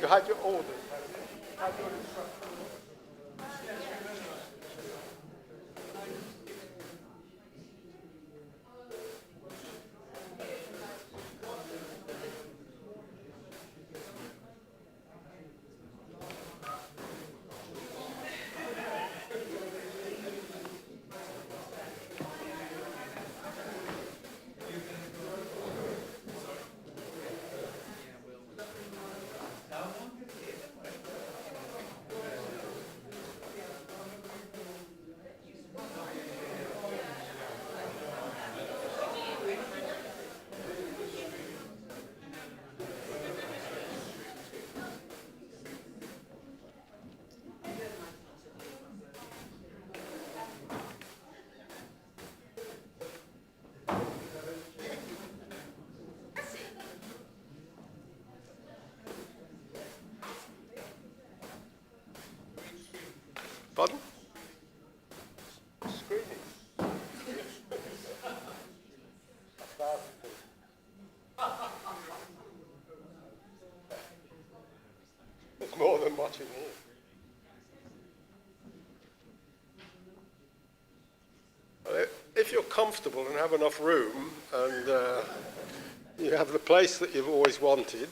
You had your orders, haven't you? You had your instructions. Pardon? Screening. It's more than watching here. Well, if you're comfortable and have enough room and you have the place that you've always wanted,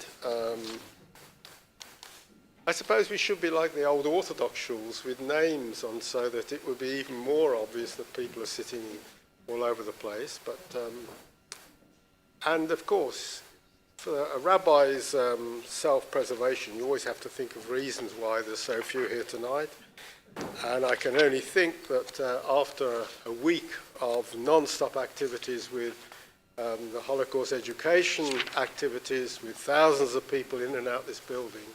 I suppose we should be like the old Orthodox shuls with names on so that it would be even more obvious that people are sitting all over the place. But and of course, for a rabbi's self-preservation, you always have to think of reasons why there's so few here tonight. And I can only think that after a week of non-stop activities with the Holocaust education activities, with thousands of people in and out this building,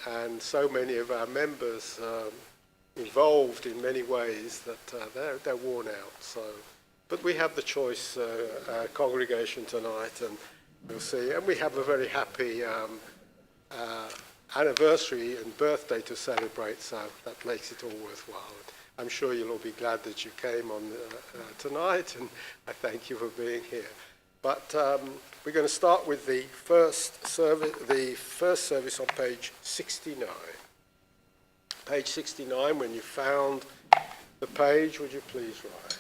and so many of our members involved in many ways that they're worn out. So, but we have the choice, our congregation tonight, and we'll see. And we have a very happy anniversary and birthday to celebrate, so that makes it all worthwhile. I'm sure you'll all be glad that you came on tonight, and I thank you for being here. But we're going to start with the first service on page 69. Page 69, when you found the page, would you please rise?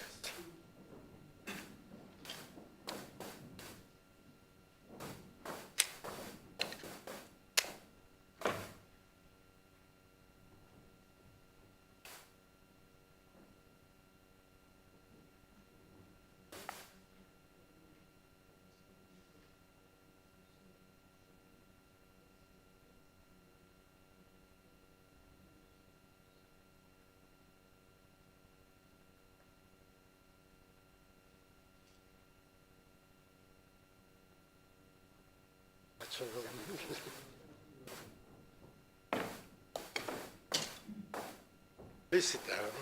Please sit down.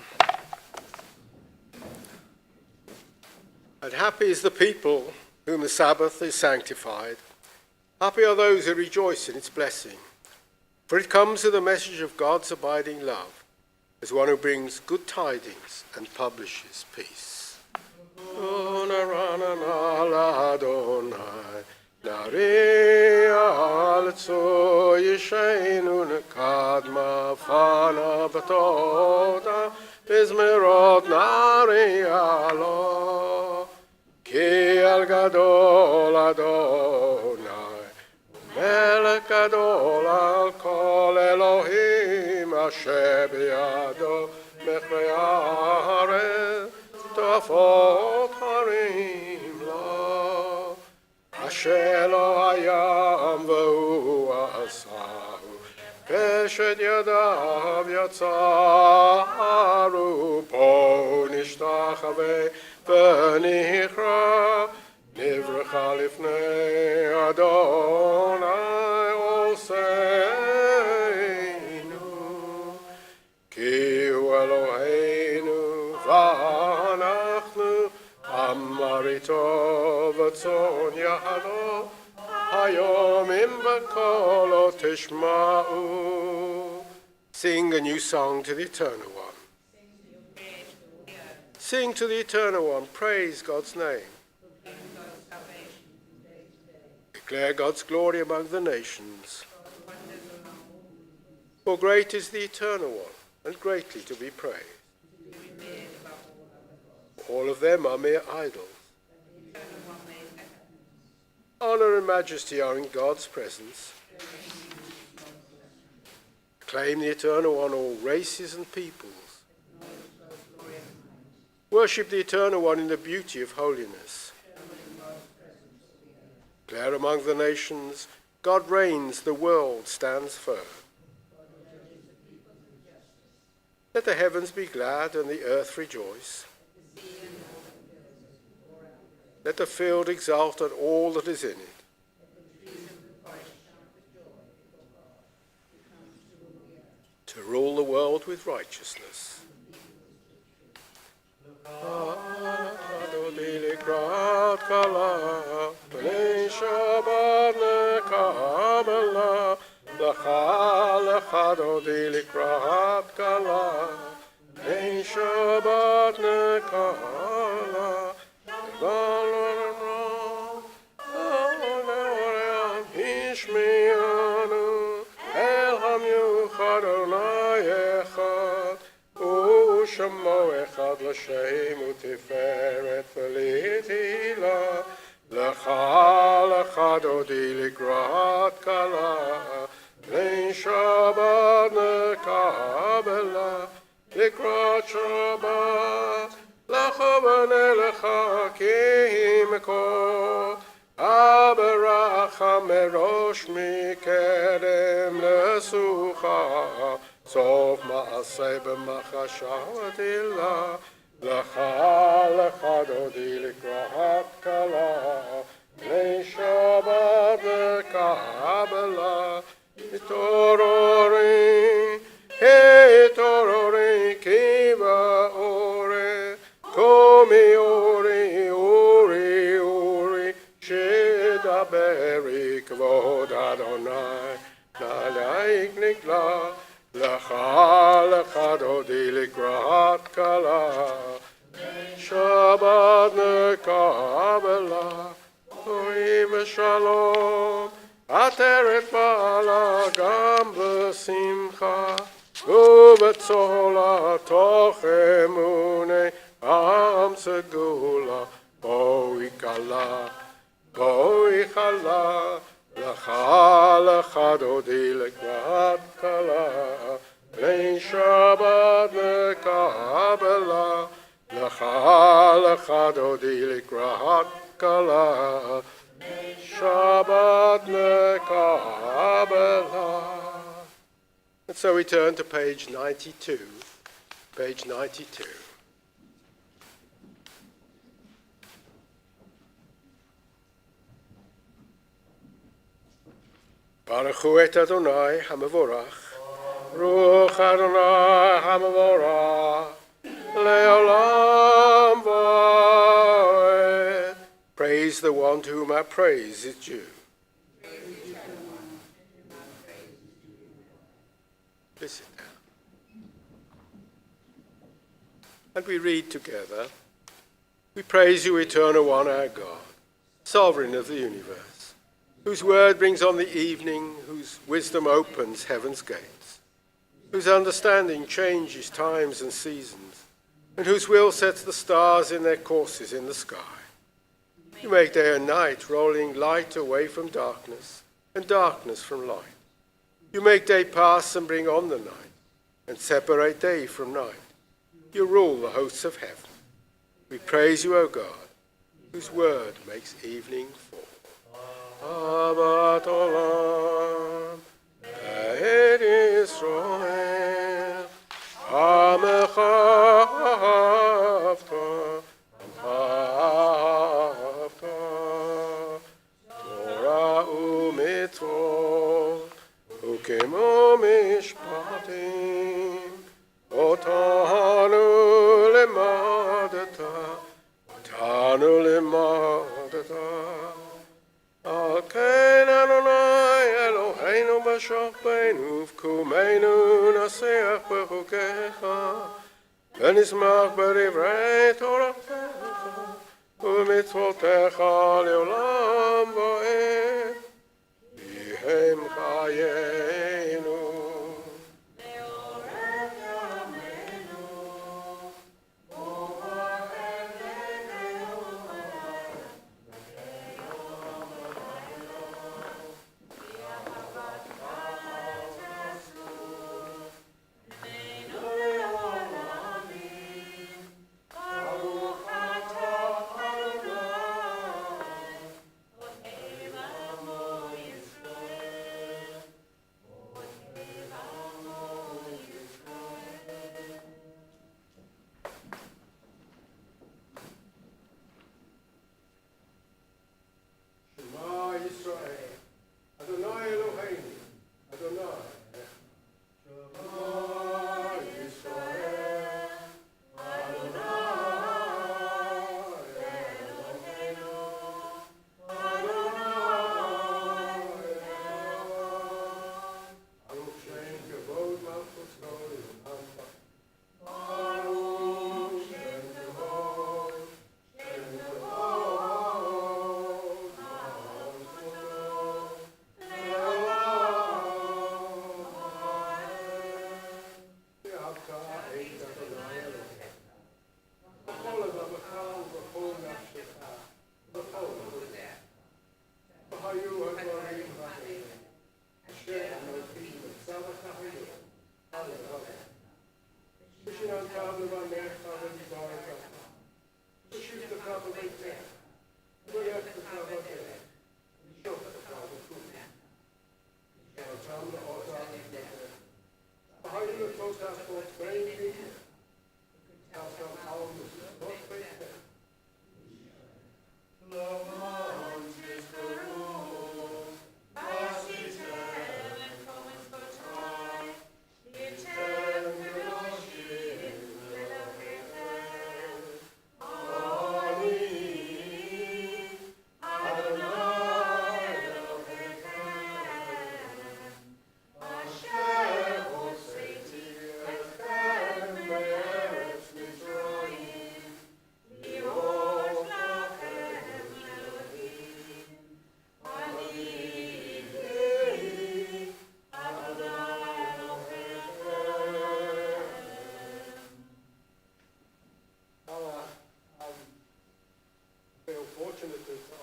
And happy is the people whom the Sabbath is sanctified. Happy are those who rejoice in its blessing. For it comes with the message of God's abiding love, as one who brings good tidings and publishes peace. Nari alzo yishenu nekadma fana batoda bizmerot nari alo ki al gadol Adonai melech gadol al kol Elohim asher biyado mechrei haaretz tafot harim lo Asher lo hayam v'hu asahu peshet yadav yatzaru po nishtachave v'nichra nivrecha lifnei Adonai oseinu ki hu Eloheinu v'anachnu Amarito v'tzon yahalo hayom im b'kolo tishma'u. Sing a new song to the Eternal One. Sing to the Eternal One. Praise God's name. Declare God's glory among the nations. For great is the Eternal One, and greatly to be praised. All of them are mere idols. Honor and majesty are in God's presence. Acclaim the Eternal One, all races and peoples. Worship the Eternal One in the beauty of holiness. Declare among the nations, God reigns, the world stands firm. Let the heavens be glad and the earth rejoice. Let the field exult and all that is in it. To rule the world with righteousness. שמו אחד לשם ותפארת ולתהילה לך דודי לקראת כלה לשבת נקבלה לקראת שבת לך ונלך כי מקור הברכה מראש מקדם לסוכה סוף מעשה במחשבתי לה, לך דודי לקראת כלה, לשבת נקבלה, התעוררי כי באורי, קומי אורי, שדברי כבוד אדוני, נעלייך נגלה, לך דודי לקראת כלה, שבת נקבלה, אוי ושלום, עטרת בעלה גם בשמחה, ובצהלה תוך אמוני עם סגולה, בואי כלה, לך דודי לקראת כלה, לשבת נקבלה, לך דודי לקראת כלה, שבת נקבלה. And so we turn to page 92. Page 92. ברכו את אדוני המבורך, רוח אדוני המבורך, לעולם ועד. Praise the one to whom our praise is due. Please sit down. And we read together, we praise you, Eternal One, our God, Sovereign of the universe, whose word brings on the evening, whose wisdom opens heaven's gates, whose understanding changes times and seasons, and whose will sets the stars in their courses in the sky. You make day and night, rolling light away from darkness, and darkness from light. You make day pass and bring on the night, and separate day from night. You rule the hosts of heaven. We praise you, O God, whose word makes evening fall. Abat olam, et Yisrael, Amecha ahavta, Torah u'mitzvot, ukemo mishpatim, otanu lemadata, Al ken Adonai Eloheinu b'shachbeinu v'kumeinu naseach b'chukecha v'nismach b'divrei toratecha u'mitzvotecha le'olam va'ed Yihem chayenu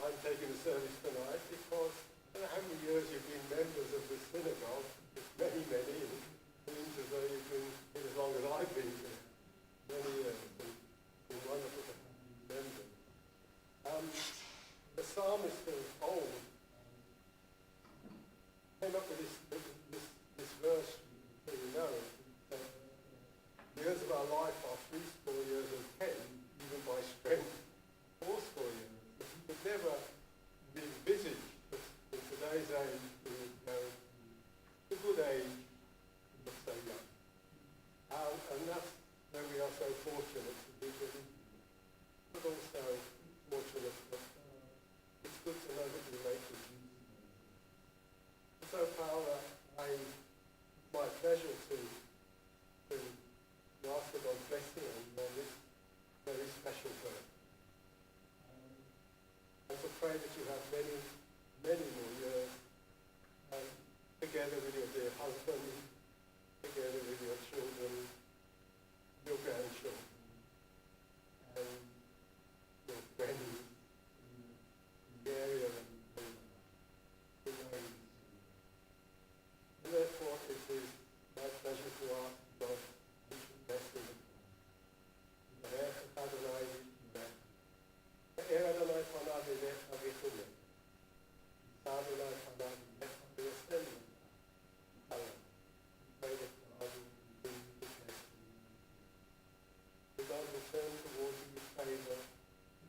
I'm taking the service tonight because I don't know how many years you've been members of the synagogue. It's many, and it seems as though you've been here as long as I've been here. Many years, and been wonderful to have members. The psalmist of old came up with this verse that we know. Years of our life are 80 years and 10, even by strength, 80 years. It never be envisaged that in today's age we would go to good age but so young. And that's where we are so fortunate to be with you, but also fortunate that it's good to know that we relate with you. And so, Paula, it's my pleasure to ask for God's blessing on this very special birth. And to pray that you have many, many more years together with your dear husband, together with your children, your grandchildren, and your friends in the area and the ways. And therefore it is my pleasure to ask God blessing. Adonai, Adonai Panav Elecha V'Chulei. Adonai Panav Elecha V'Yasenu. Pray that God will bring the blessing. May God will turn towards you with favor,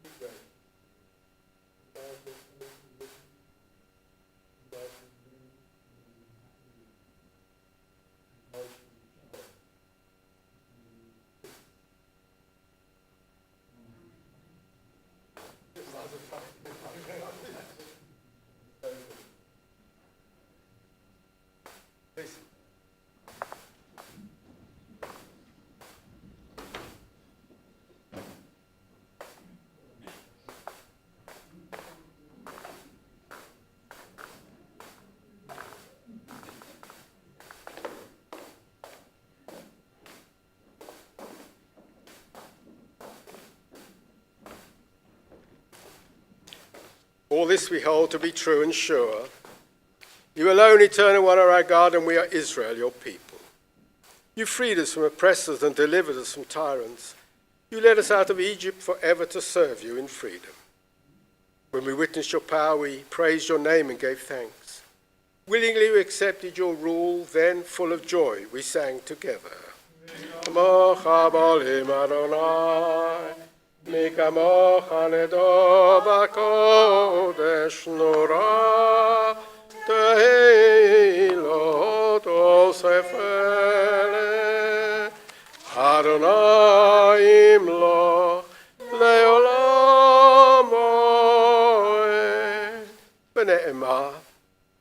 be great. God will turn towards you. God will bring you happiness. God will joy. Please. All this we hold to be true and sure. You alone, eternal one, are our God, and we are Israel, your people. You freed us from oppressors and delivered us from tyrants. You led us out of Egypt forever to serve you in freedom. When we witnessed your power, we praised your name and gave thanks. Willingly we accepted your rule, then, full of joy, we sang together. מי כמוך נדור בקודש נורא, תהילות אוסף אלה, אדוני ימלוך לעולם מועד. ונאמר,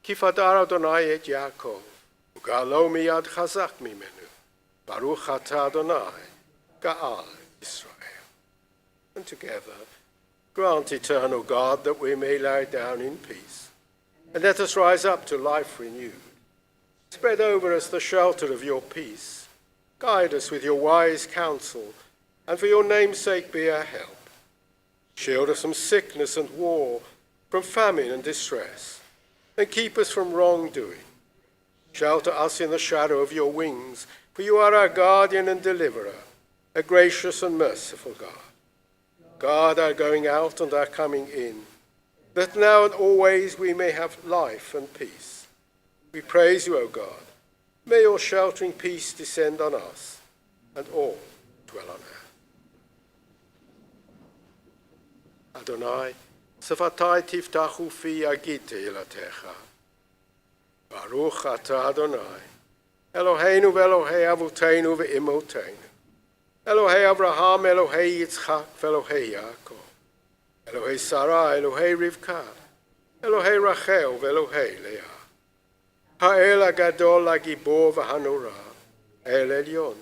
כי פדר אדוני את יעקב, וגאלו מיד חזק ממנו, ברוך אתה אדוני, גאל ישראל. And together, grant, eternal God, that we may lie down in peace, and let us rise up to life renewed. Spread over us the shelter of your peace. Guide us with your wise counsel, and for your name's sake be our help. Shield us from sickness and war, from famine and distress, and keep us from wrongdoing. Shelter us in the shadow of your wings, for you are our guardian and deliverer, a gracious and merciful God. Guard our going out and our coming in, that now and always we may have life and peace. We praise you, O God. May your sheltering peace descend on us and all dwell on earth. Adonai, Sefatai tiftachu fi agite ilatecha. Baruch atah Adonai, Eloheinu ve'Elohei avotenu ve'imotenu. Elohei Abraham, Elohei Yitzchak, Elohei Yaakov. Elohei Sarah, Elohei Rivka. Elohei Rachel, Elohei Leah. Ha'el Agadol Agibor v'Hanora, El Elyon.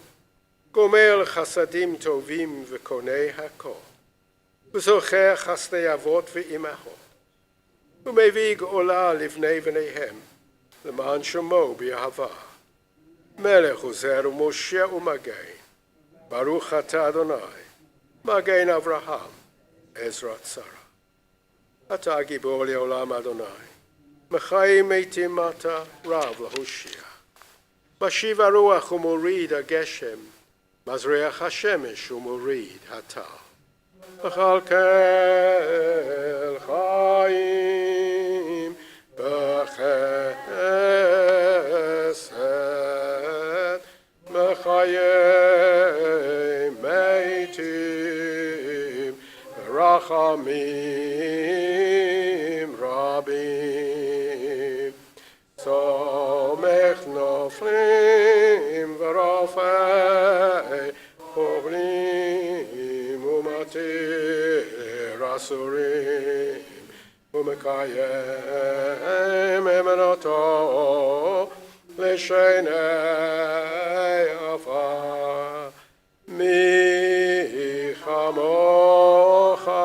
Gomer Chasadim Tovim v'Konei HaKol. V'zocher Chasdei Avot v'Imachot. U'mevig Ola Livnei v'Neihem. L'man Shemo b'Yahava. Melech Uzer u'Moshe u'Magein. Baruch atah Adonai, Magen Avraham, Ezrat Sarah. Atah Gibor Le'olam Adonai, Mechayim Meitim Ata, Rav Lahoshia. Mashiv Haruach u'Morid HaGeshem, Mazreach HaShemesh u'Morid HaTal. V'chalkel Chaim, B'chesed, Mechayim Meitim, Rachamim Rabim, Somech Noflim V'Rafei Chobrim U'Matir Asurim U'Mekayem Emenoto L'Shenei Afar Mi Chamocha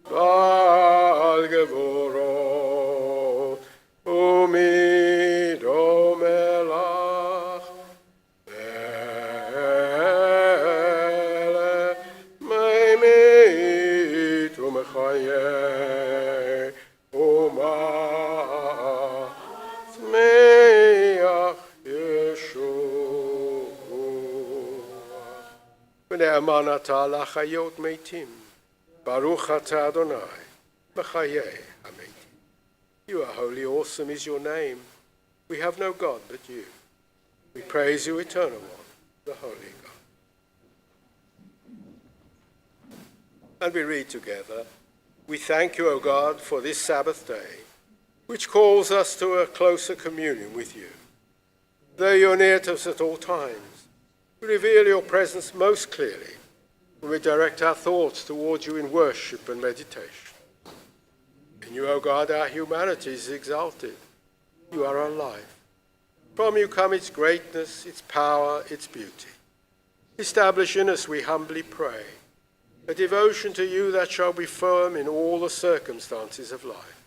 Bal Gevorot U'Mido Melach Melech Meimit U'Mechayeh U'Matzmeach Yeshua V'ne'aman atah l'chayot meitim Baruch atah Adonai Mechayeh HaMeitim. You are holy, awesome is your name. We have no God but you. We praise you, eternal one, the holy God. And we read together, we thank you, O God, for this Sabbath day, which calls us to a closer communion with you. Though you're near to us at all times, we reveal your presence most clearly when we direct our thoughts towards you in worship and meditation. In you, O God, our humanity is exalted. You are our life. From you come its greatness, its power, its beauty. Establish in us, we humbly pray, a devotion to you that shall be firm in all the circumstances of life.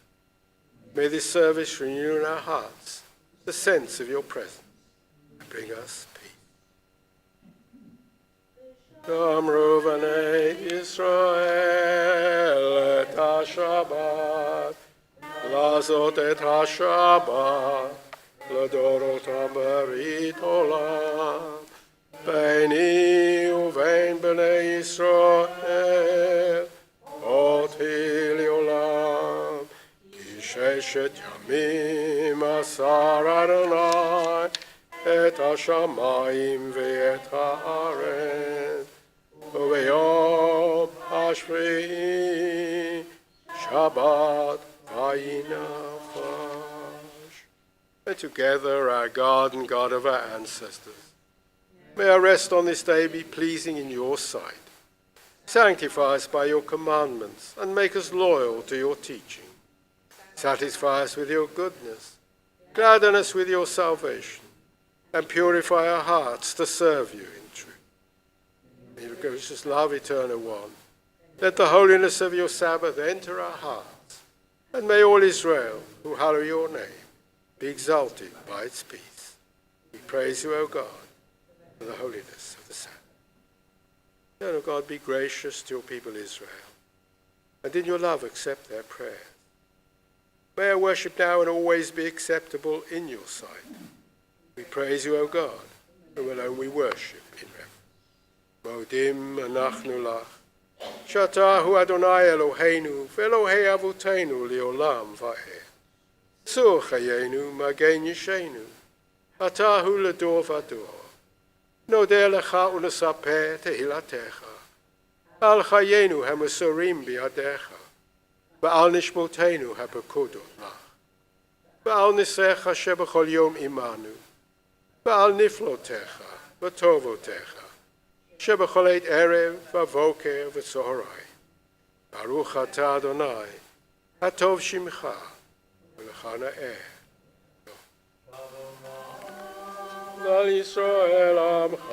May this service renew in our hearts the sense of your presence and bring us peace. Amru v'nei Yisrael et ha-Shabbat, lazot et ha-Shabbat, l'dorotam berit olam, beini uvein b'nei Yisrael, oti li'olam, ki sheshet yamim asar Adonai, et ha-shamayim ve'et ha'aretz, u'v'yom ha'shvi'i Shabbat vayinafash. And together, our God and God of our ancestors, may our rest on this day be pleasing in your sight. Sanctify us by your commandments and make us loyal to your teaching. Satisfy us with your goodness, gladden us with your salvation, and purify our hearts to serve you in truth. May your gracious love, eternal one, let the holiness of your Sabbath enter our hearts, and may all Israel, who hallow your name, be exalted by its peace. We praise you, O God, for the holiness of the Sabbath. Eternal God, be gracious to your people Israel, and in your love accept their prayers. May our worship now and always be acceptable in your sight. We praise you, O God, whom alone we worship in reverence. Modim anachnu lach, שאתה הוא אדוני אלוהינו ואלוהי אבותינו לעולם ועד. צור חיינו מגן ישנו, אתה הוא לדור ודור. נודה לך ונספר תהילתך, על חיינו המסורים בידיך, ועל נשמותינו הפקודות לך, ועל ניסיך שבכל יום עמנו, ועל נפלותיך וטובותיך, שבכל עת ערב ובוקר וצהרי. ברוך אתה אדוני, הטוב שמך, ולך נאה. ועל ישראל עמך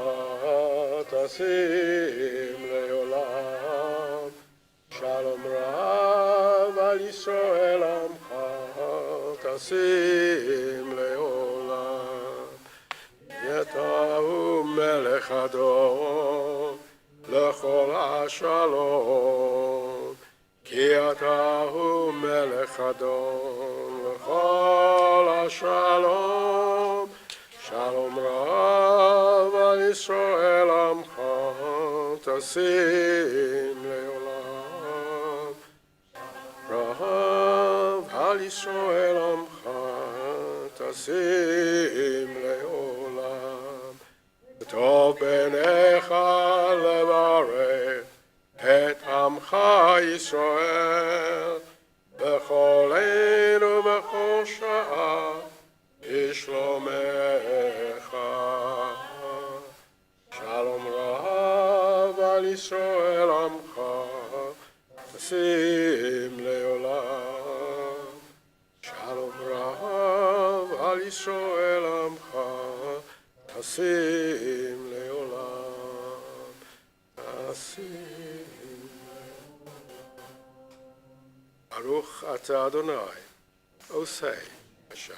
תשים לעולם, שלום רב על ישראל עמך תשים לעולם. אתה הוא מלך הדור לכל השלום, כי אתה הוא מלך הדור לכל השלום. שלום רב על ישראל עמך תשים לעולם. רב על ישראל עמך תשים לעולם. טוב בעיניך לברך את עמך ישראל בכל עת ובכל שעה בשלומך. שלום רב על ישראל עמך תשים לעולם. שלום רב על ישראל עמך תשים לעולם. תשים לעולם. ברוך אתה אדוני עושה השלום.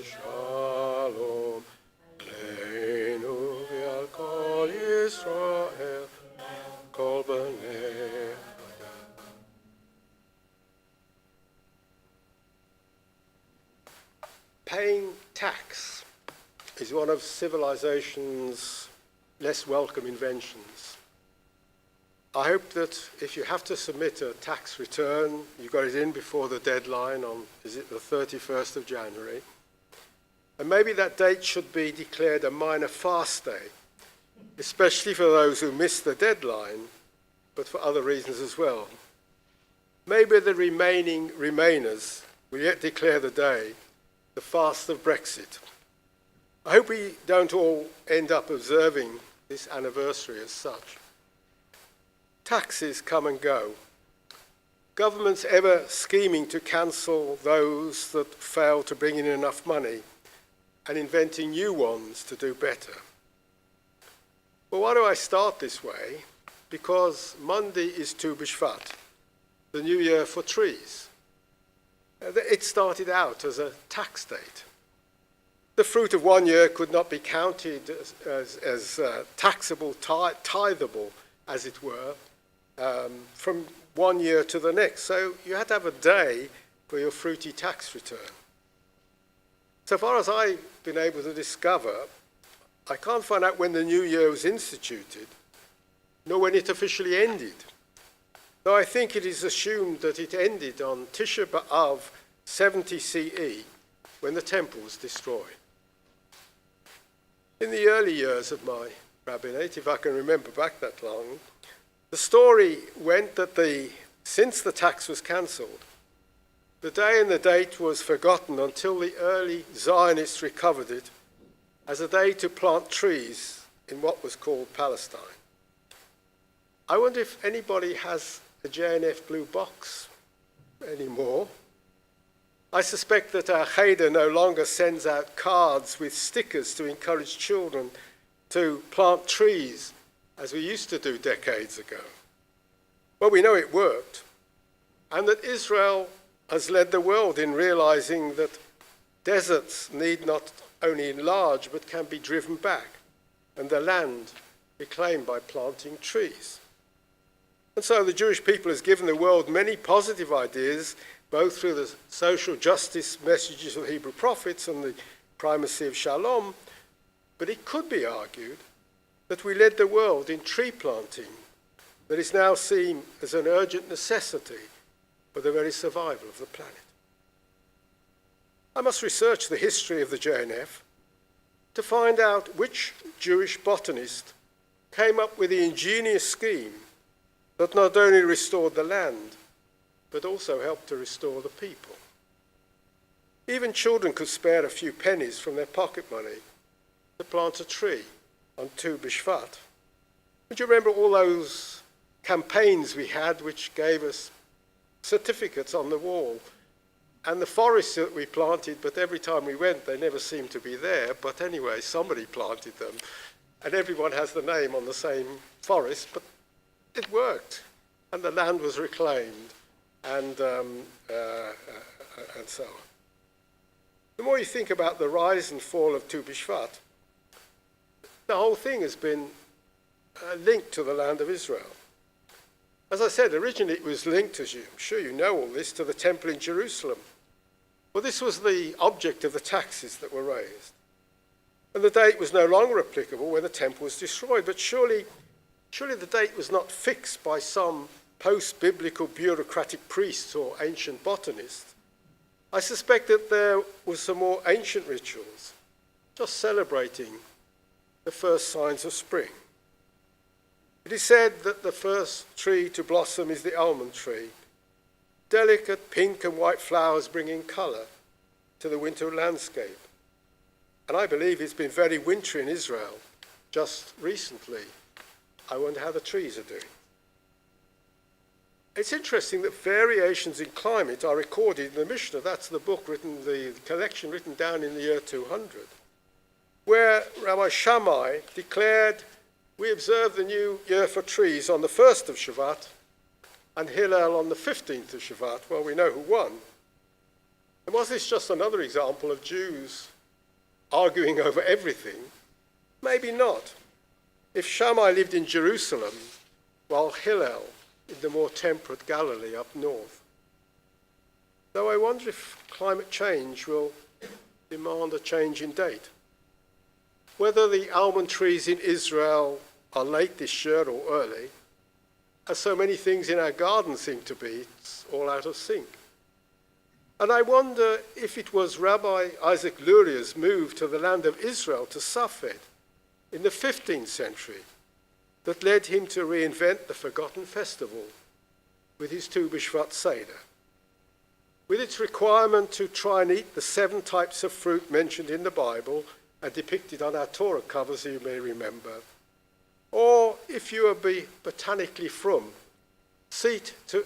Shalom Leinu v'al kol Yisrael kol b'nei Adam. Paying tax is one of civilization's less welcome inventions. I hope that if you have to submit a tax return, you got it in before the deadline on, is it the 31st of January? And maybe that date should be declared a minor fast day, especially for those who missed the deadline, but for other reasons as well. Maybe the remainers will yet declare the day the fast of Brexit. I hope we don't all end up observing this anniversary as such. Taxes come and go. Governments ever scheming to cancel those that fail to bring in enough money and inventing new ones to do better. Well, why do I start this way? Because Monday is Tu B'Shvat, the new year for trees. It started out as a tax date. The fruit of one year could not be counted as taxable, tithable, as it were, from one year to the next. So you had to have a day for your fruity tax return. So far as I've been able to discover, I can't find out when the new year was instituted, nor when it officially ended. Though I think it is assumed that it ended on Tisha B'Av 70 CE, when the temple was destroyed. In the early years of my rabbinate, if I can remember back that long, the story went that since the tax was cancelled, the day and the date was forgotten until the early Zionists recovered it as a day to plant trees in what was called Palestine. I wonder if anybody has a JNF blue box. anymore. I suspect that our cheder no longer sends out cards with stickers to encourage children to plant trees, as we used to do decades ago. Well, we know it worked, and that Israel has led the world in realizing that deserts need not only enlarge, but can be driven back, and the land reclaimed by planting trees. And so the Jewish people has given the world many positive ideas, both through the social justice messages of the Hebrew prophets and the primacy of shalom, but it could be argued that we led the world in tree planting that is now seen as an urgent necessity for the very survival of the planet. I must research the history of the JNF to find out which Jewish botanist came up with the ingenious scheme that not only restored the land, but also helped to restore the people. Even children could spare a few pennies from their pocket money to plant a tree on Tu B'Shvat. Would you remember all those campaigns we had which gave us certificates on the wall? And the forests that we planted, but every time we went, they never seemed to be there. But anyway, somebody planted them, and everyone has the name on the same forest, but it worked, and the land was reclaimed, and so on. The more you think about the rise and fall of Tu B'Shvat, the whole thing has been linked to the land of Israel. As I said, originally it was linked, as I'm sure you know all this, to the temple in Jerusalem. Well, this was the object of the taxes that were raised. And the date was no longer applicable when the temple was destroyed. But surely the date was not fixed by some post-biblical bureaucratic priests or ancient botanists. I suspect that there were some more ancient rituals, just celebrating the first signs of spring. It is said that the first tree to blossom is the almond tree. Delicate pink and white flowers bringing colour to the winter landscape. And I believe it's been very wintry in Israel just recently. I wonder how the trees are doing. It's interesting that variations in climate are recorded in the Mishnah. That's the book written, the collection written down in the year 200, where Rabbi Shammai declared, we observe the new year for trees on the 1st of Shvat and Hillel on the 15th of Shvat. Well, we know who won. And was this just another example of Jews arguing over everything? Maybe not. If Shammai lived in Jerusalem, while Hillel in the more temperate Galilee up north. Though I wonder if climate change will demand a change in date. Whether the almond trees in Israel are late this year or early, as so many things in our garden seem to be, it's all out of sync. And I wonder if it was Rabbi Isaac Luria's move to the land of Israel, to Safed, in the 15th century, that led him to reinvent the forgotten festival with his Tu B'Shvat Seder. With its requirement to try and eat the 7 types of fruit mentioned in the Bible and depicted on our Torah covers, you may remember. Or, if you are botanically from, seek to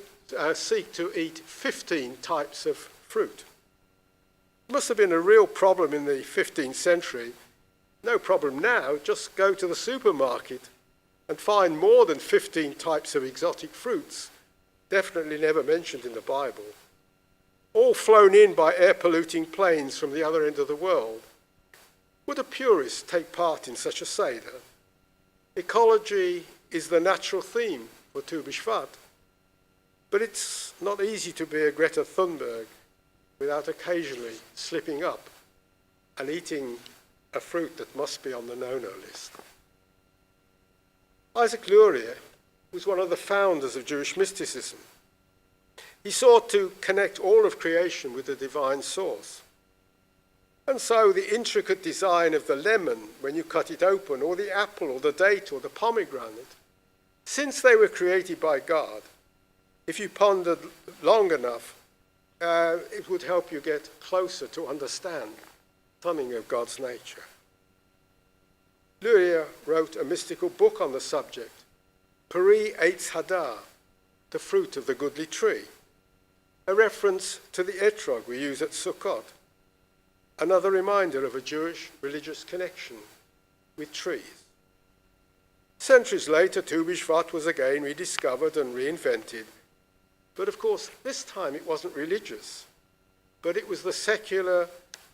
eat 15 types of fruit. It must have been a real problem in the 15th century. No problem now, just go to the supermarket and find more than 15 types of exotic fruits, definitely never mentioned in the Bible, all flown in by air-polluting planes from the other end of the world. Would a purist take part in such a Seder? Ecology is the natural theme for Tu B'Shvat, but it's not easy to be a Greta Thunberg without occasionally slipping up and eating a fruit that must be on the no-no list. Isaac Luria was one of the founders of Jewish mysticism. He sought to connect all of creation with the divine source. And so the intricate design of the lemon when you cut it open, or the apple, or the date, or the pomegranate, since they were created by God, if you pondered long enough, it would help you get closer to understand something of God's nature. Luria wrote a mystical book on the subject, Peri Eitz Hadar, the fruit of the goodly tree. a reference to the etrog we use at Sukkot, another reminder of a Jewish religious connection with trees. Centuries later, Tu B'Shvat was again rediscovered and reinvented, but of course this time it wasn't religious, but it was the secular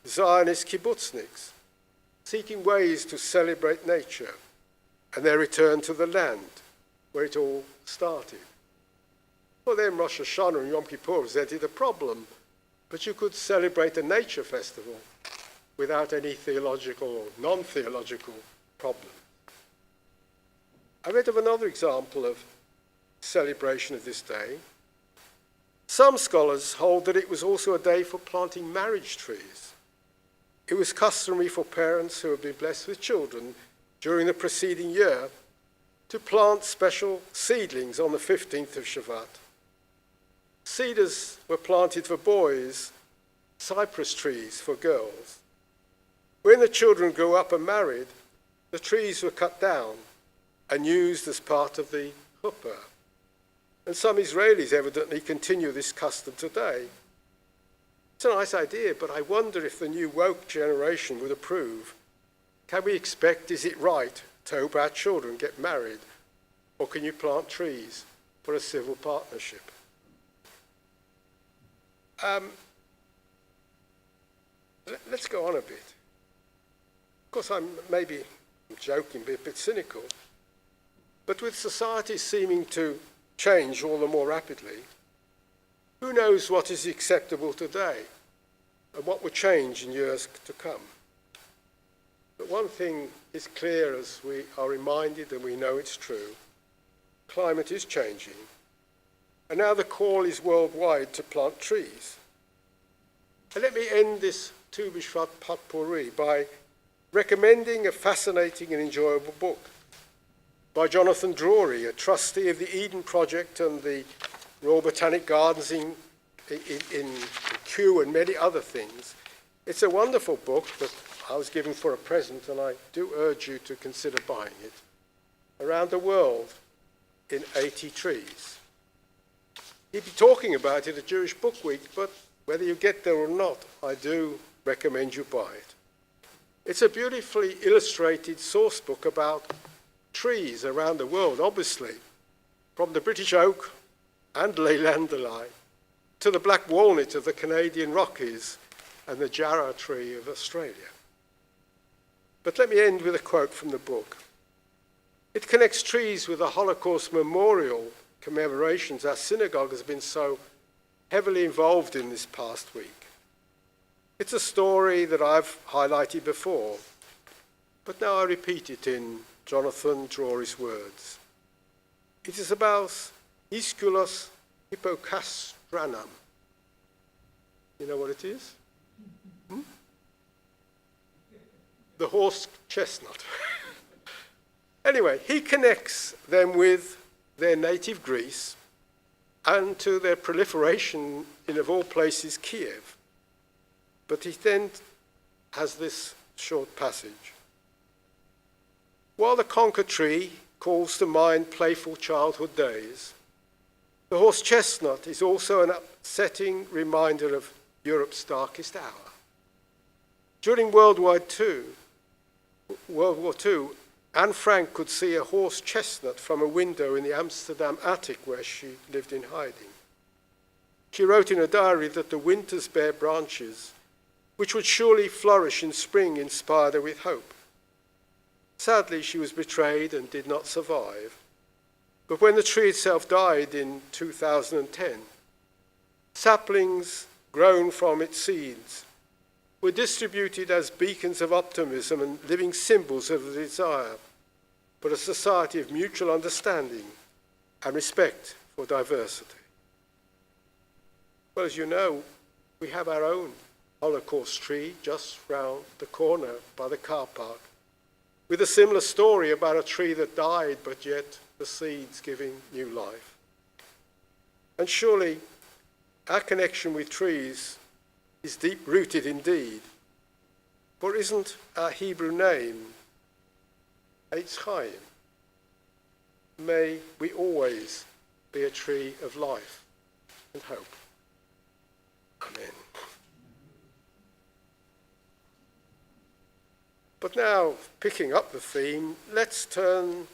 Zionist kibbutzniks seeking ways to celebrate nature and their return to the land where it all started. For them, Rosh Hashanah and Yom Kippur presented a problem, but you could celebrate a nature festival without any theological or non-theological problem. I read of another example of celebration of this day. Some scholars hold that it was also a day for planting marriage trees. It was customary for parents who had been blessed with children during the preceding year to plant special seedlings on the 15th of Shvat. Cedars were planted for boys, cypress trees for girls. When the children grew up and married, the trees were cut down and used as part of the chuppah. And some Israelis evidently continue this custom today. It's a nice idea, but I wonder if the new woke generation would approve. Can we expect, is it right to hope our children get married, or can you plant trees for a civil partnership? Let's go on a bit. Of course, I'm maybe joking, a bit cynical, but with society seeming to change all the more rapidly, who knows what is acceptable today and what will change in years to come? But one thing is clear as we are reminded, and we know it's true: climate is changing, and now the call is worldwide to plant trees. And let me end this Tu B'Shvat potpourri by recommending a fascinating and enjoyable book by Jonathan Drury, a trustee of the Eden Project and the Royal Botanic Gardens in Kew and many other things. It's a wonderful book that I was given for a present, and I do urge you to consider buying it. Around the World in 80 Trees. He'd be talking about it at Jewish Book Week, but whether you get there or not, I do recommend you buy it. It's a beautifully illustrated source book about trees around the world, obviously, from the British oak and Leylandii to the black walnut of the Canadian Rockies and the jarrah tree of Australia. But let me end with a quote from the book. It connects trees with the Holocaust memorial commemorations our synagogue has been so heavily involved in this past week. It's a story that I've highlighted before, but now I repeat it in Jonathan Drury's words. It is about Aesculus hippocastranum. You know what it is? The horse chestnut. Anyway, he connects them with their native Greece and to their proliferation in, of all places, Kiev. But he then has this short passage. While the conker tree calls to mind playful childhood days, the horse chestnut is also an upsetting reminder of Europe's darkest hour. During World War II, Anne Frank could see a horse chestnut from a window in the Amsterdam attic where she lived in hiding. She wrote in her diary that the winter's bare branches, which would surely flourish in spring, inspired her with hope. Sadly, she was betrayed and did not survive. But when the tree itself died in 2010, saplings grown from its seeds were distributed as beacons of optimism and living symbols of the desire for a society of mutual understanding and respect for diversity. Well, as you know, we have our own Holocaust tree just round the corner by the car park, with a similar story about a tree that died, but yet the seeds giving new life. And surely our connection with trees is deep-rooted indeed. For isn't our Hebrew name Eitz Chaim? May we always be a tree of life and hope. Amen. But now, picking up the theme, let's turn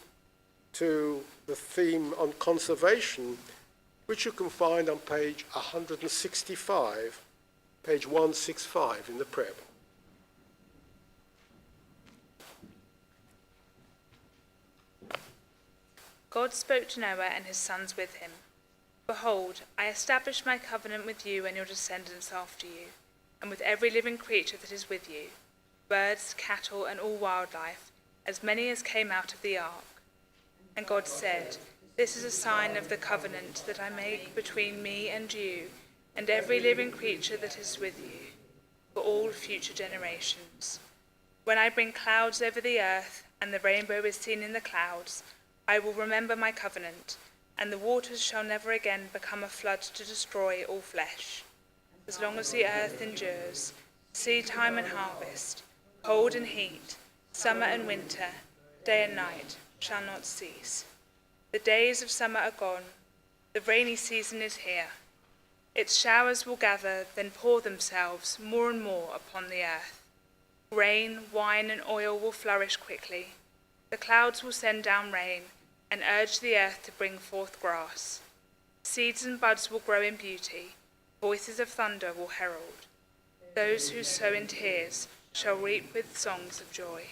to the theme on conservation, which you can find on page 165, page 165 in the prayer book. God spoke to Noah and his sons with him. Behold, I establish my covenant with you and your descendants after you, and with every living creature that is with you, birds, cattle, and all wildlife, as many as came out of the ark. And God said, This is a sign of the covenant that I make between me and you, and every living creature that is with you, for all future generations. When I bring clouds over the earth, and the rainbow is seen in the clouds, I will remember my covenant, and the waters shall never again become a flood to destroy all flesh. As long as the earth endures, seed time and harvest, cold and heat, summer and winter, day and night shall not cease. The days of summer are gone, the rainy season is here. Its showers will gather, then pour themselves more and more upon the earth. Grain, wine, and oil will flourish quickly. The clouds will send down rain, and urge the earth to bring forth grass. Seeds and buds will grow in beauty, voices of thunder will herald. Those who sow in tears shall reap with songs of joy.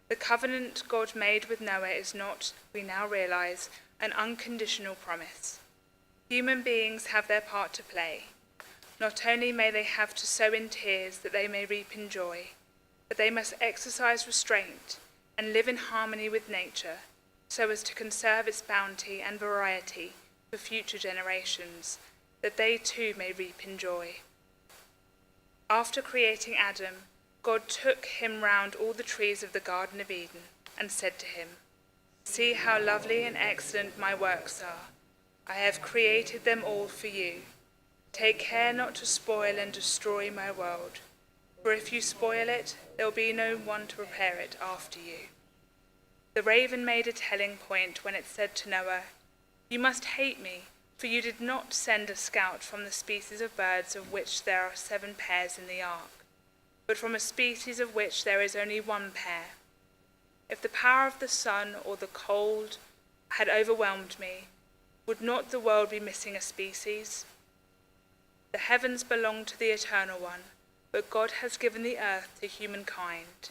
The covenant God made with Noah is not, we now realize, an unconditional promise. Human beings have their part to play. Not only may they have to sow in tears that they may reap in joy, but they must exercise restraint and live in harmony with nature, so as to conserve its bounty and variety for future generations, that they too may reap in joy. After creating Adam, God took him round all the trees of the Garden of Eden and said to him, See how lovely and excellent my works are. I have created them all for you. Take care not to spoil and destroy my world, for if you spoil it, there will be no one to repair it after you. The raven made a telling point when it said to Noah, You must hate me, for you did not send a scout from the species of birds of which there are 7 pairs in the ark, but from a species of which there is only 1 pair. If the power of the sun or the cold had overwhelmed me, would not the world be missing a species? The heavens belong to the Eternal One, but God has given the earth to humankind.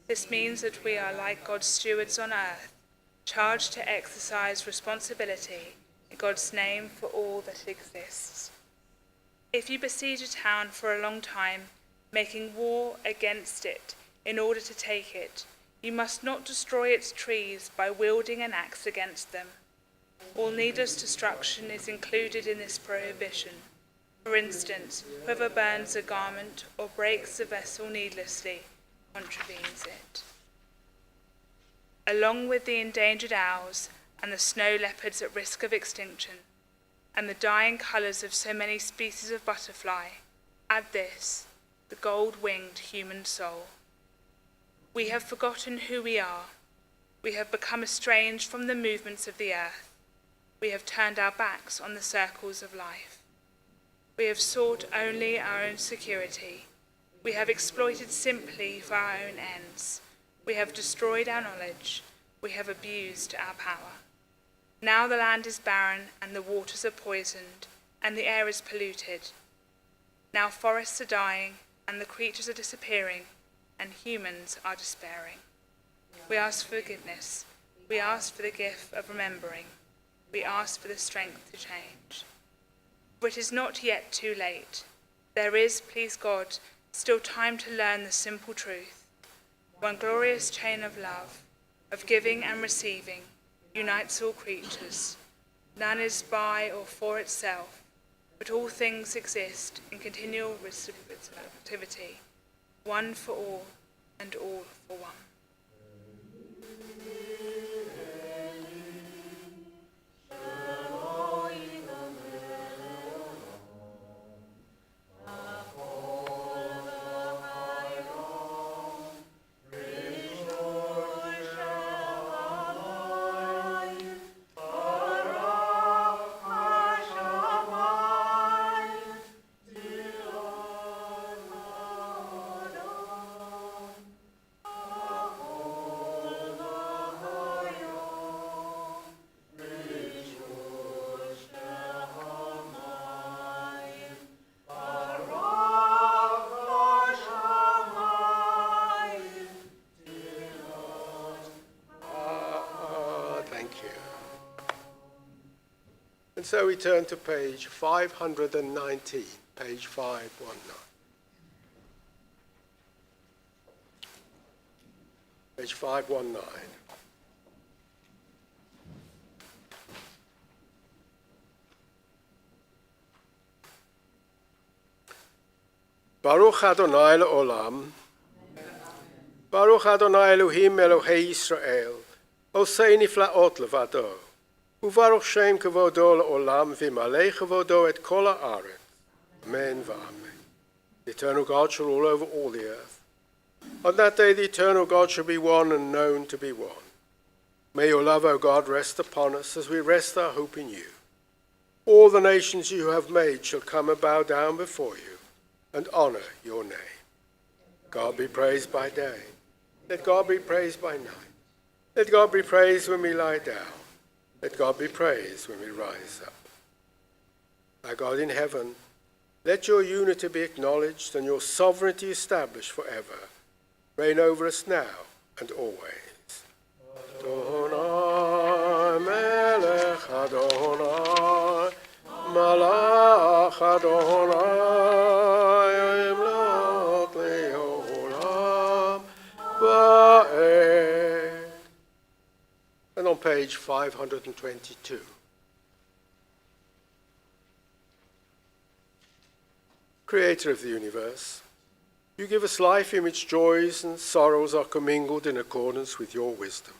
This means that we are like God's stewards on earth, charged to exercise responsibility in God's name for all that exists. If you besiege a town for a long time, making war against it in order to take it, you must not destroy its trees by wielding an axe against them. All needless destruction is included in this prohibition. For instance, whoever burns a garment or breaks a vessel needlessly contravenes it. Along with the endangered owls and the snow leopards at risk of extinction, and the dying colours of so many species of butterfly, add this, the gold-winged human soul. We have forgotten who we are. We have become estranged from the movements of the earth. We have turned our backs on the circles of life. We have sought only our own security. We have exploited simply for our own ends. We have destroyed our knowledge. We have abused our power. Now the land is barren, and the waters are poisoned, and the air is polluted. Now forests are dying, and the creatures are disappearing, and humans are despairing. We ask for forgiveness. We ask for the gift of remembering. We ask for the strength to change. For it is not yet too late. There is, please God, still time to learn the simple truth. One glorious chain of love, of giving and receiving, unites all creatures. None is by or for itself, but all things exist in continual reciprocity, one for all and all for one. so we turn to page 519, page 519. Page 519. Baruch Adonai le'olam. Baruch Adonai Elohim Elohei Yisrael. Osei niflaot levado. Uvaruch Shem kevodo le'olam v'malei kevodo et kol haaretz. Amen v'amen. The eternal God shall rule over all the earth. On that day the eternal God shall be one and known to be one. May your love, O God, rest upon us as we rest our hope in you. All the nations you have made shall come and bow down before you and honor your name. God be praised by day. Let God be praised by night. Let God be praised when we lie down. Let God be praised when we rise up. Our God in heaven, let your unity be acknowledged and your sovereignty established forever. Reign over us now and always. Adonai Melech Adonai Malach Adonai Imlot Leolam Va'ed. And on page 522. Creator of the universe, you give us life in which joys and sorrows are commingled in accordance with your wisdom.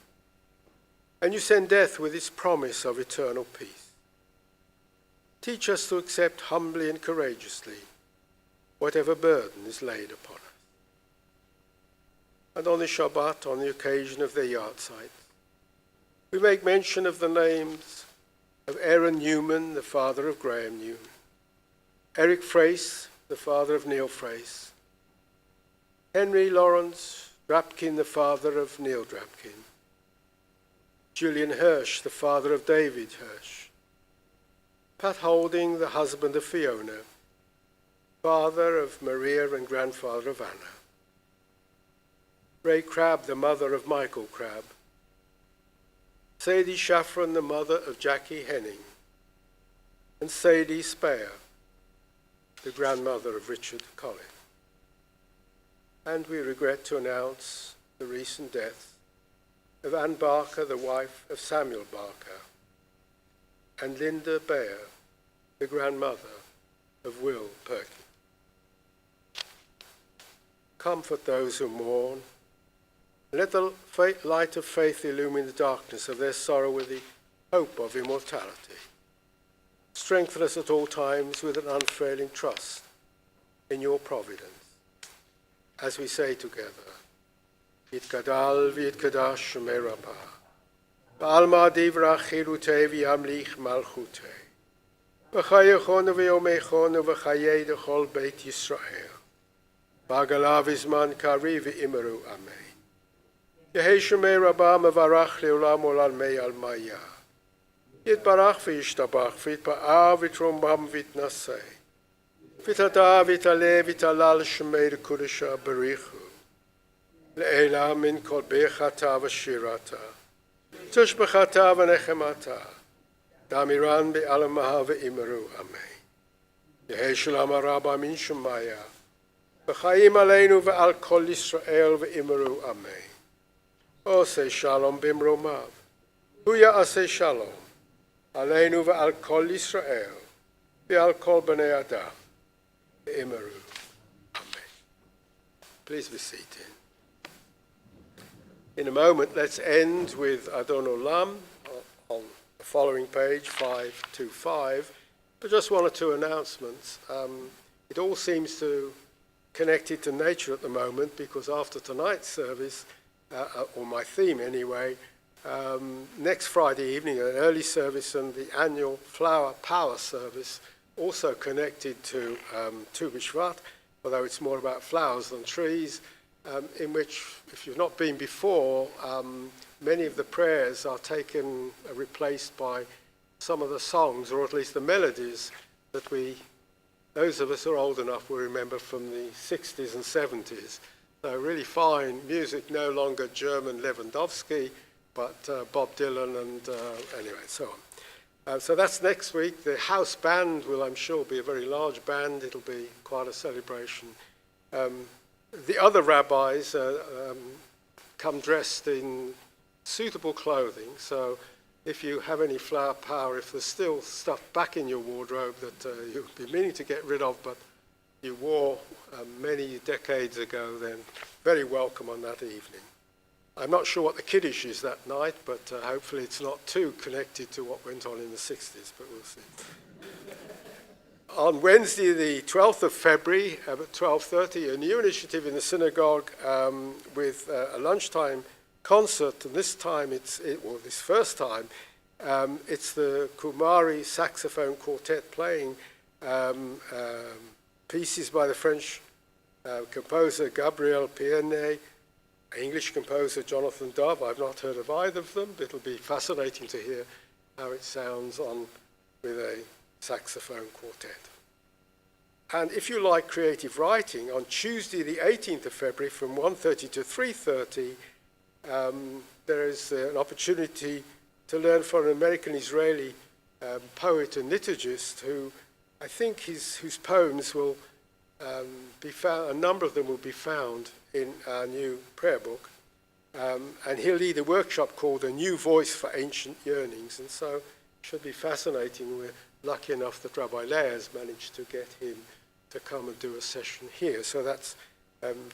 And you send death with its promise of eternal peace. Teach us to accept humbly and courageously whatever burden is laid upon us. And on the Shabbat, on the occasion of their yahrzeit, we make mention of the names of Aaron Newman, the father of Graham Newman, Eric Frace, the father of Neil Frace, Henry Lawrence Drapkin, the father of Neil Drapkin, Julian Hirsch, the father of David Hirsch, Pat Holding, the husband of Fiona, father of Maria and grandfather of Anna, Ray Crabb, the mother of Michael Crabb, Sadie Shafran, the mother of Jackie Henning, and Sadie Speyer, the grandmother of Richard Collin. And we regret to announce the recent death of Ann Barker, the wife of Samuel Barker, and Linda Bayer, the grandmother of Will Perkins. Comfort those who mourn, and let the light of faith illumine the darkness of their sorrow with the hope of immortality. Strengthen us at all times with an unfailing trust in your providence. As we say together, Yitkadal v'yitkadash shemei Rabbah, v'alma divrach chilutei v'yamlich malchutei, v'chayechonu v'yomechonu v'chayei dechol beit Yisrael, v'agalav izman kari v'imeru amen. Yehei shemei Rabbah mevarach leolam olam mei almaya. Yitbarach v'yishtabach v'yitpa'ah v'yitrumbam v'yitnasei. V'yitadah v'yitaleh v'yitalal shemei l'kudesha berichu. Le'ela min kol bechata v'shirata. Tushbechata v'nechemata. Damiran be'alamaha v'imeru amen. Yehei shalom harabah min shemaya. V'chayim aleinu ve'al kol Yisrael v'imeru amen. Osei shalom bimromav. Hu ya'aseh shalom. Aleinu ve'al kol Yisrael, ve'al kol b'nei Adam, v'imeru. Amen. Please be seated. In a moment, let's end with Adon Olam on the following page, 525. But just one or two announcements. It all seems to connected to nature at the moment, because after tonight's service, or my theme anyway, next Friday evening, an early service and the annual flower power service, also connected to Tu B'Shvat, although it's more about flowers than trees, in which, if you've not been before, many of the prayers are replaced by some of the songs, or at least the melodies, that those of us who are old enough will remember from the 60s and 70s. So really fine music, no longer German Lewandowski, but Bob Dylan and anyway, so So that's next week. The house band will, I'm sure, be a very large band. It'll be quite a celebration. The other rabbis come dressed in suitable clothing. So if you have any flower power, if there's still stuff back in your wardrobe that you've been meaning to get rid of, but you wore many decades ago, then very welcome on that evening. I'm not sure what the Kiddush is that night, but hopefully it's not too connected to what went on in the 60s, but we'll see. On Wednesday, the 12th of February, at 12:30, a new initiative in the synagogue with a lunchtime concert, and this time this first time, it's the Kumari saxophone quartet playing pieces by the French composer Gabriel Piernet, English composer Jonathan Dove. I've not heard of either of them, but it'll be fascinating to hear how it sounds with a saxophone quartet. And if you like creative writing, on Tuesday the 18th of February from 1:30 to 3:30, there is an opportunity to learn from an American-Israeli poet and liturgist who I think whose poems will be found, a number of them will be found in our new prayer book. And he'll lead a workshop called A New Voice for Ancient Yearnings. And so it should be fascinating. We're lucky enough that Rabbi Leah's managed to get him to come and do a session here. So that's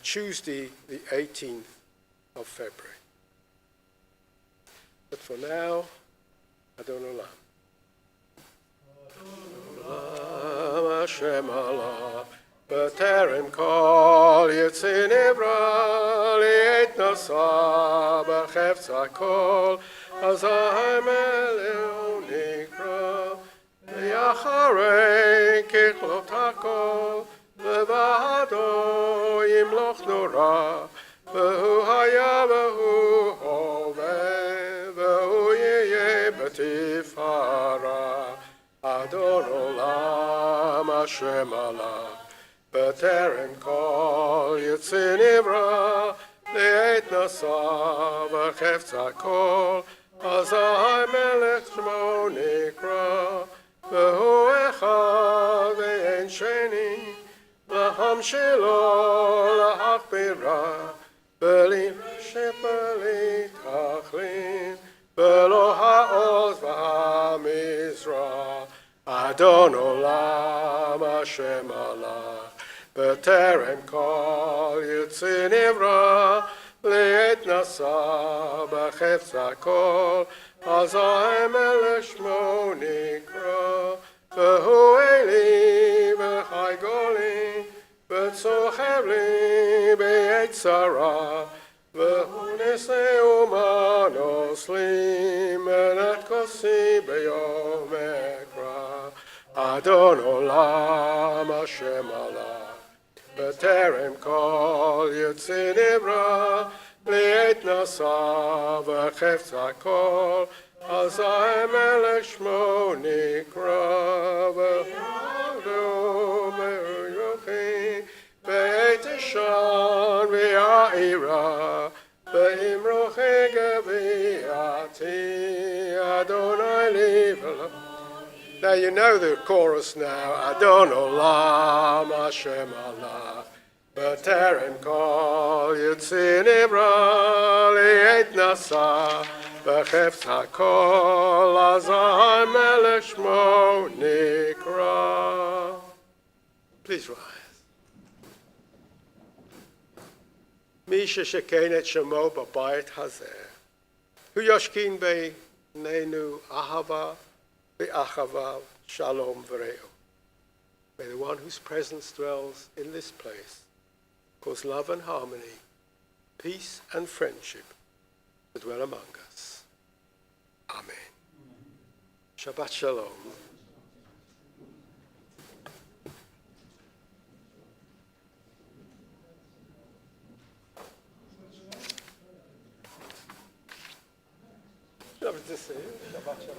Tuesday, the 18th of February. But for now, Adon Olam. Hashem Allah, b'terem kol yitzin ivra, li'et nasa b'chefza kol, azay meleu nikra, li'acharei kichlot hakol, levado yimloch nora, v'hu haya v'hu hove, v'hu yeh b'tifara. Adon Olam Hashem Allah, b'terem kol yitzin ivra, li'et nasa v'chefza kol, azay melech shmo nikra, v'hu echad ve'en sheni, l'ham shelo l'achbira, v'lim shepeli tachlin, v'lo ha'oz v'hamizra. Adon Olam Hashem Allah, b'terem kol yitzin ivra, li'et nasa b'chefza kol, azay melech shmo nikra, v'hu eli v'chai goli, v'tzocher li b'yetzara, v'hu neseu manos li, menat kosi b'yom ekra. Adon Olam Hashem Allah, b'terem kol yitzin ivra, li'et nasa v'chefza kol, azay melech shmo nikra, v'hu be'yochin, be'et ishan v'ya'ira, be'imroche geviyati, Adonai li v'la. Now you know the chorus now. Adon Olam Hashem Allah, b'terem kol yitzin ivra, li'et nasa v'chefza kol, azay melech shmo nikra. Please rise. Mi shesheken et shemo b'bayit hazeh, hu yoshkin be'nenu ahava, Be'achava, shalom v'reu. May the one whose presence dwells in this place cause love and harmony, peace and friendship to dwell among us. Amen. Shabbat shalom. Lovely to see you. Shabbat shalom.